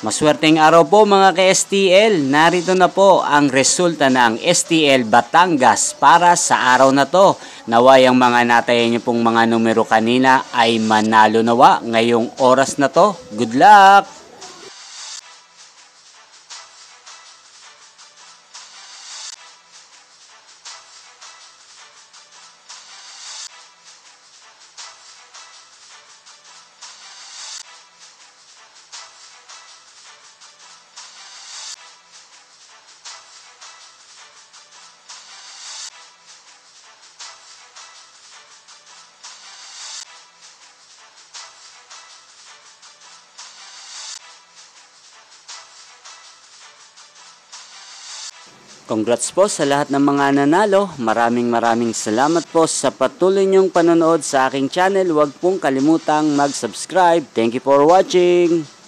Maswerteng araw po mga ka-STL. Narito na po ang resulta ng STL Batangas para sa araw na to. Naway ang mga natayan niyo pong mga numero kanina ay manalo nawa ngayong oras na to. Good luck! Congrats po sa lahat ng mga nanalo. Maraming salamat po sa patuloy niyong panonood sa aking channel. Huwag pong kalimutang mag-subscribe. Thank you for watching.